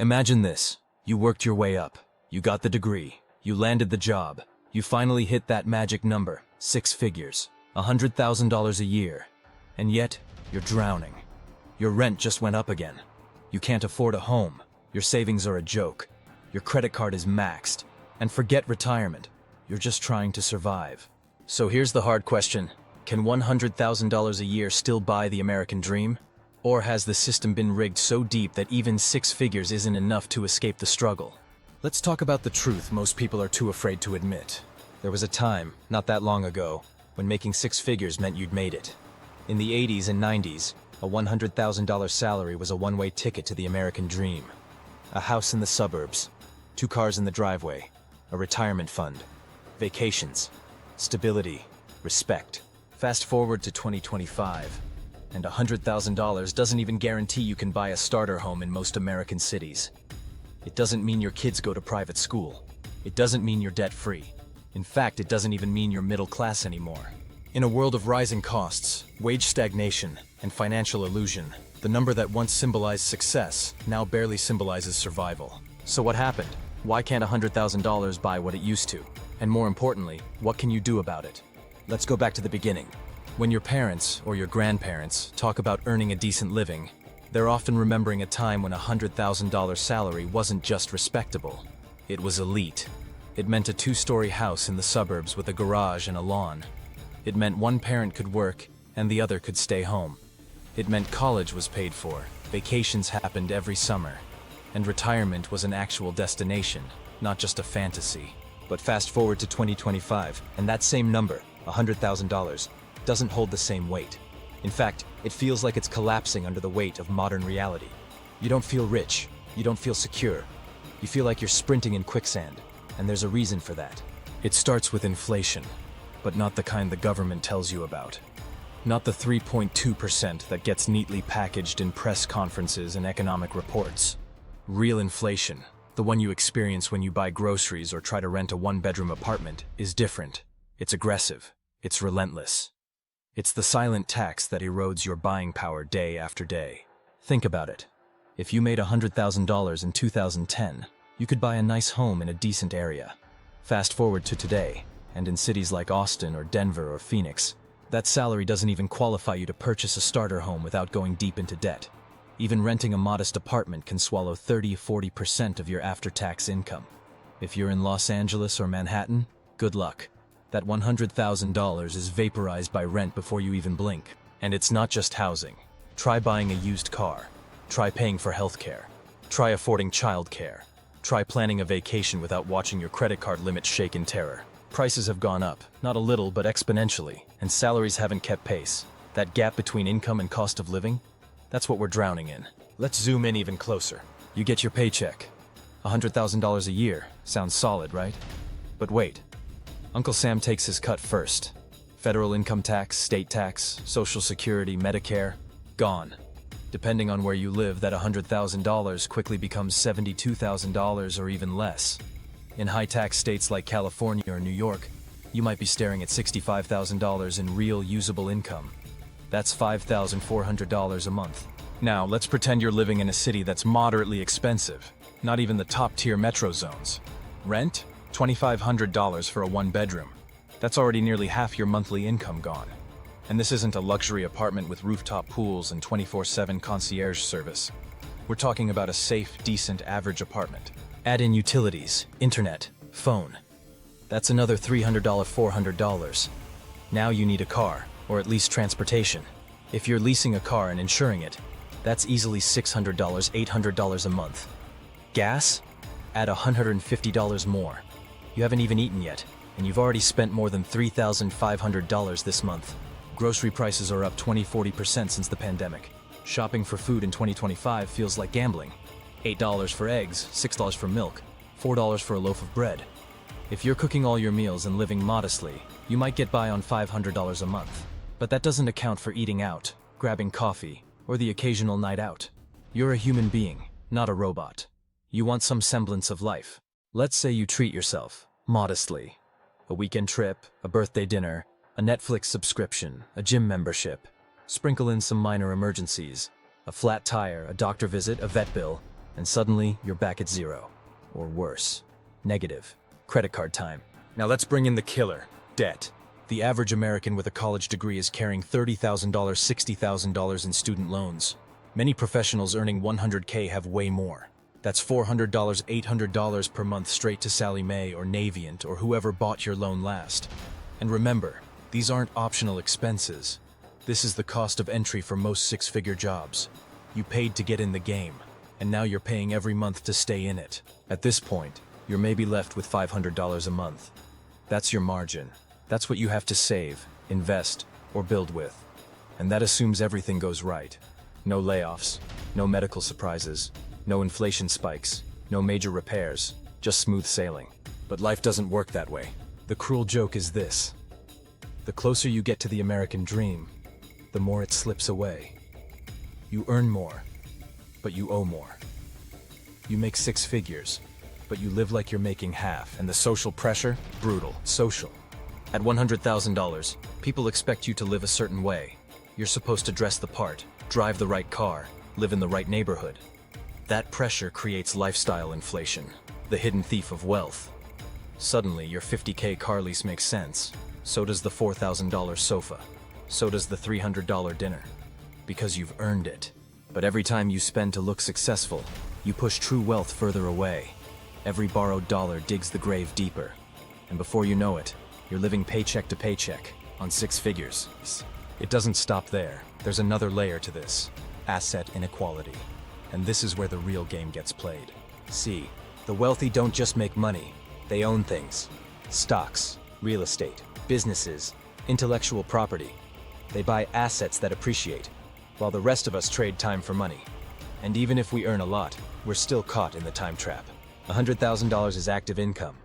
Imagine this. You worked your way up. You got the degree. You landed the job. You finally hit that magic number, 6 figures, $100,000 a year. And yet, you're drowning. Your rent just went up again. You can't afford a home. Your savings are a joke. Your credit card is maxed. And forget retirement. You're just trying to survive. So here's the hard question. Can $100,000 a year still buy the American dream? Or has the system been rigged so deep that even 6 figures isn't enough to escape the struggle? Let's talk about the truth most people are too afraid to admit. There was a time, not that long ago, when making 6 figures meant you'd made it. In the 80s and 90s, a $100,000 salary was a one-way ticket to the American dream. A house in the suburbs, 2 cars in the driveway, a retirement fund, vacations, stability, respect. Fast forward to 2025, and $100,000 doesn't even guarantee you can buy a starter home in most American cities. It doesn't mean your kids go to private school. It doesn't mean you're debt-free. In fact, it doesn't even mean you're middle class anymore. In a world of rising costs, wage stagnation, and financial illusion, the number that once symbolized success now barely symbolizes survival. So what happened? Why can't $100,000 buy what it used to? And more importantly, what can you do about it? Let's go back to the beginning. When your parents or your grandparents talk about earning a decent living, they're often remembering a time when a $100,000 salary wasn't just respectable. It was elite. It meant a 2-story house in the suburbs with a garage and a lawn. It meant one parent could work and the other could stay home. It meant college was paid for, vacations happened every summer, and retirement was an actual destination, not just a fantasy. But fast forward to 2025, and that same number, $100,000, doesn't hold the same weight. In fact, it feels like it's collapsing under the weight of modern reality. You don't feel rich, you don't feel secure. You feel like you're sprinting in quicksand, and there's a reason for that. It starts with inflation, but not the kind the government tells you about. Not the 3.2% that gets neatly packaged in press conferences and economic reports. Real inflation, the one you experience when you buy groceries or try to rent a 1-bedroom apartment, is different. It's aggressive. It's relentless. It's the silent tax that erodes your buying power day after day. Think about it. If you made $100,000 in 2010, you could buy a nice home in a decent area. Fast forward to today, and in cities like Austin or Denver or Phoenix, that salary doesn't even qualify you to purchase a starter home without going deep into debt. Even renting a modest apartment can swallow 30–40% of your after-tax income. If you're in Los Angeles or Manhattan, good luck. That $100,000 is vaporized by rent before you even blink. And it's not just housing. Try buying a used car. Try paying for healthcare. Try affording childcare. Try planning a vacation without watching your credit card limit shake in terror. Prices have gone up, not a little but exponentially, and salaries haven't kept pace. That gap between income and cost of living? That's what we're drowning in. Let's zoom in even closer. You get your paycheck. $100,000 a year. Sounds solid, right? But wait. Uncle Sam takes his cut first. Federal income tax, state tax, Social Security, Medicare, gone. Depending on where you live, that $100,000 quickly becomes $72,000 or even less. In high-tax states like California or New York, you might be staring at $65,000 in real usable income. That's $5,400 a month. Now, let's pretend you're living in a city that's moderately expensive, not even the top-tier metro zones. Rent? $2,500 for a 1-bedroom. That's already nearly half your monthly income gone. And this isn't a luxury apartment with rooftop pools and 24/7 concierge service. We're talking about a safe, decent, average apartment. Add in utilities, internet, phone. That's another $300, $400. Now you need a car, or at least transportation. If you're leasing a car and insuring it, that's easily $600, $800 a month. Gas? Add $150 more. You haven't even eaten yet, and you've already spent more than $3,500 this month. Grocery prices are up 20–40% since the pandemic. Shopping for food in 2025 feels like gambling. $8 for eggs, $6 for milk, $4 for a loaf of bread. If you're cooking all your meals and living modestly, you might get by on $500 a month. But that doesn't account for eating out, grabbing coffee, or the occasional night out. You're a human being, not a robot. You want some semblance of life. Let's say you treat yourself, modestly. A weekend trip, a birthday dinner, a Netflix subscription, a gym membership. Sprinkle in some minor emergencies. A flat tire, a doctor visit, a vet bill. and suddenly you're back at zero. Or worse, negative. Credit card time. Now let's bring in the killer, debt. The average American with a college degree is carrying $30,000, $60,000 in student loans. Many professionals earning $100K have way more. That's $400, $800 per month straight to Sallie Mae or Navient or whoever bought your loan last. And remember, these aren't optional expenses. This is the cost of entry for most six-figure jobs. You paid to get in the game, and now you're paying every month to stay in it. At this point, you're maybe left with $500 a month. That's your margin. That's what you have to save, invest, or build with. And that assumes everything goes right. No layoffs, no medical surprises, no inflation spikes, no major repairs, just smooth sailing. But life doesn't work that way. The cruel joke is this: the closer you get to the American dream, the more it slips away. You earn more, but you owe more. You make six figures, but you live like you're making half, and the social pressure, brutal, social. At $100,000, people expect you to live a certain way. You're supposed to dress the part, drive the right car, live in the right neighborhood. That pressure creates lifestyle inflation, the hidden thief of wealth. Suddenly, your $50K car lease makes sense. So does the $4,000 sofa. So does the $300 dinner. Because you've earned it. But every time you spend to look successful, you push true wealth further away. Every borrowed dollar digs the grave deeper. And before you know it, you're living paycheck to paycheck, on six figures. It doesn't stop there. There's another layer to this: asset inequality. And this is where the real game gets played. See, the wealthy don't just make money, they own things. Stocks, real estate, businesses, intellectual property. They buy assets that appreciate, while the rest of us trade time for money. And even if we earn a lot, we're still caught in the time trap. $100,000 is active income.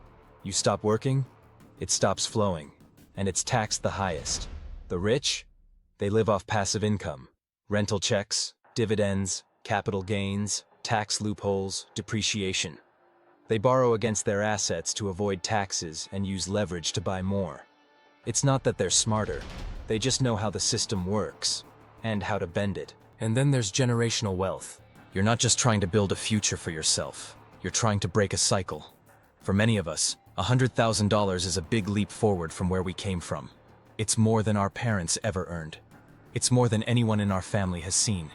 You stop working, it stops flowing, and it's taxed the highest. The rich? They live off passive income. Rental checks, dividends, capital gains, tax loopholes, depreciation. They borrow against their assets to avoid taxes and use leverage to buy more. It's not that they're smarter, they just know how the system works, and how to bend it. And then there's generational wealth. You're not just trying to build a future for yourself, you're trying to break a cycle. For many of us, $100,000 is a big leap forward from where we came from. It's more than our parents ever earned. It's more than anyone in our family has seen.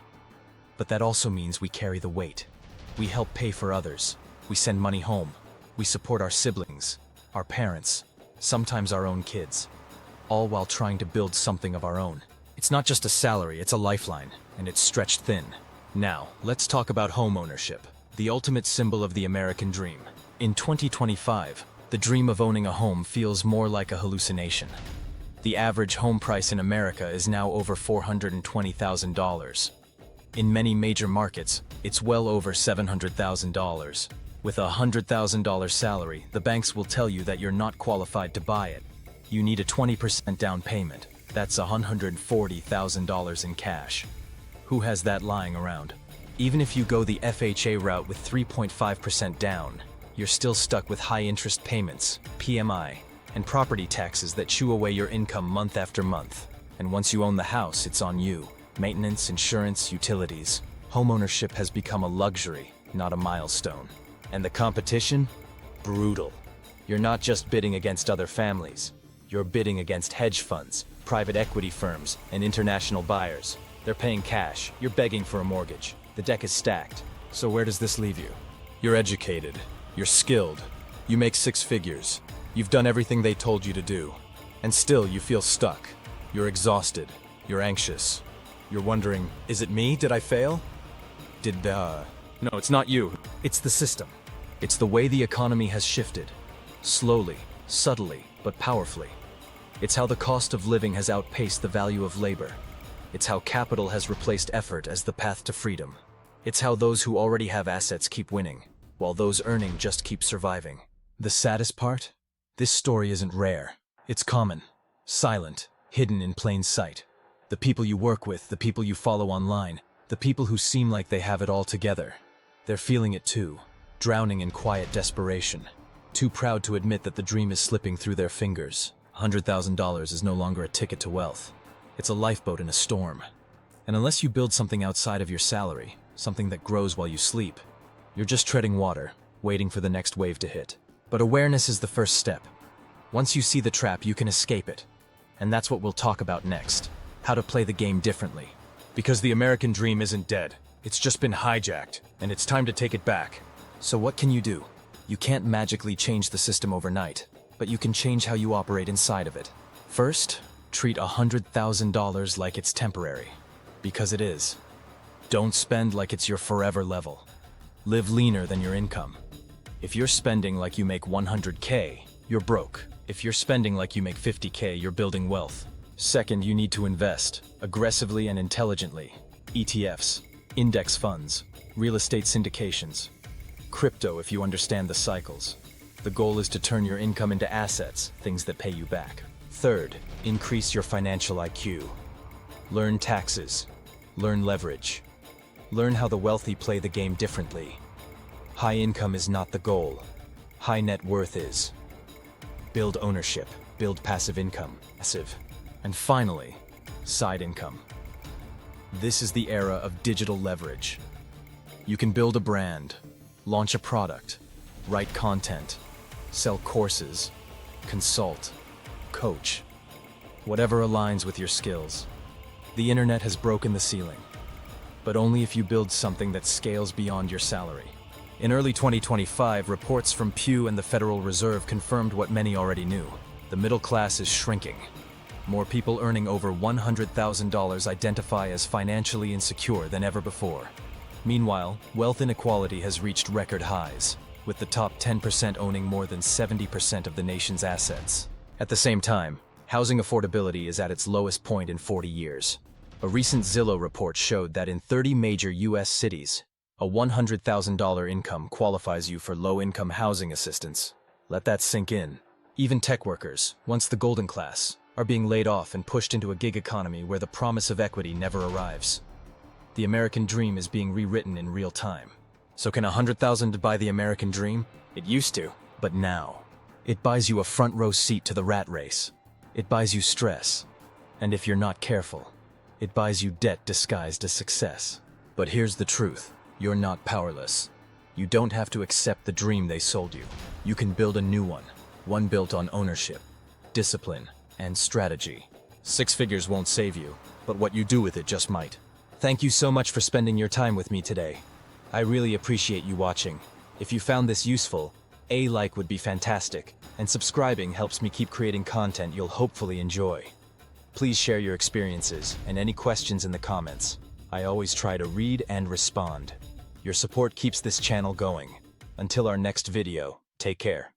But that also means we carry the weight. We help pay for others. We send money home. We support our siblings, our parents, sometimes our own kids, all while trying to build something of our own. It's not just a salary, it's a lifeline, and it's stretched thin. Now, let's talk about home ownership, the ultimate symbol of the American dream. In 2025, the dream of owning a home feels more like a hallucination. The average home price in America is now over $420,000. In many major markets, it's well over $700,000. With a $100,000 salary, the banks will tell you that you're not qualified to buy it. You need a 20% down payment. That's $140,000 in cash. Who has that lying around? Even if you go the FHA route with 3.5% down, you're still stuck with high interest payments, PMI, and property taxes that chew away your income month after month. And once you own the house, it's on you. Maintenance, insurance, utilities. Homeownership has become a luxury, not a milestone. And the competition? Brutal. You're not just bidding against other families. You're bidding against hedge funds, private equity firms, and international buyers. They're paying cash. You're begging for a mortgage. The deck is stacked. So where does this leave you? You're educated. You're skilled. You make six figures. You've done everything they told you to do. And still you feel stuck. You're exhausted. You're anxious. You're wondering, is it me? Did I fail? No, it's not you. It's the system. It's the way the economy has shifted. Slowly, subtly, but powerfully. It's how the cost of living has outpaced the value of labor. It's how capital has replaced effort as the path to freedom. It's how those who already have assets keep winning, while those earning just keep surviving. The saddest part? This story isn't rare. It's common, silent, hidden in plain sight. The people you work with, the people you follow online, the people who seem like they have it all together. They're feeling it too, drowning in quiet desperation. Too proud to admit that the dream is slipping through their fingers. $100,000 is no longer a ticket to wealth. It's a lifeboat in a storm. And unless you build something outside of your salary, something that grows while you sleep, You're just treading water, waiting for the next wave to hit. But awareness is the first step. Once you see the trap, you can escape it. And that's what we'll talk about next. How to play the game differently. Because the American dream isn't dead. It's just been hijacked, and it's time to take it back. So what can you do? You can't magically change the system overnight, but you can change how you operate inside of it. First, treat $100,000 like it's temporary. Because it is. Don't spend like it's your forever level. Live leaner than your income. If you're spending like you make $100K, you're broke. If you're spending like you make $50K, you're building wealth. Second, you need to invest, aggressively and intelligently. ETFs, index funds, real estate syndications, crypto if you understand the cycles. The goal is to turn your income into assets, things that pay you back. Third, increase your financial IQ. Learn taxes. Learn leverage. Learn how the wealthy play the game differently. High income is not the goal. High net worth is. Build ownership. Build passive income. Passive. And finally, side income. This is the era of digital leverage. You can build a brand, launch a product, write content, sell courses, consult, coach, whatever aligns with your skills. The internet has broken the ceiling, but only if you build something that scales beyond your salary. In early 2025, reports from Pew and the Federal Reserve confirmed what many already knew. The middle class is shrinking. More people earning over $100,000 identify as financially insecure than ever before. Meanwhile, wealth inequality has reached record highs, with the top 10% owning more than 70% of the nation's assets. At the same time, housing affordability is at its lowest point in 40 years. A recent Zillow report showed that in 30 major U.S. cities, a $100,000 income qualifies you for low-income housing assistance. Let that sink in. Even tech workers, once the golden class, are being laid off and pushed into a gig economy where the promise of equity never arrives. The American dream is being rewritten in real time. So can $100,000 buy the American dream? It used to, but now. It buys you a front row seat to the rat race. It buys you stress. And if you're not careful, it buys you debt disguised as success. But here's the truth. You're not powerless. You don't have to accept the dream they sold you. You can build a new one built on ownership, discipline, and strategy. Six figures won't save you, but what you do with it just might. Thank you so much for spending your time with me today. I really appreciate you watching. If you found this useful, a like would be fantastic, and subscribing helps me keep creating content you'll hopefully enjoy. Please share your experiences and any questions in the comments. I always try to read and respond. Your support keeps this channel going. Until our next video, take care.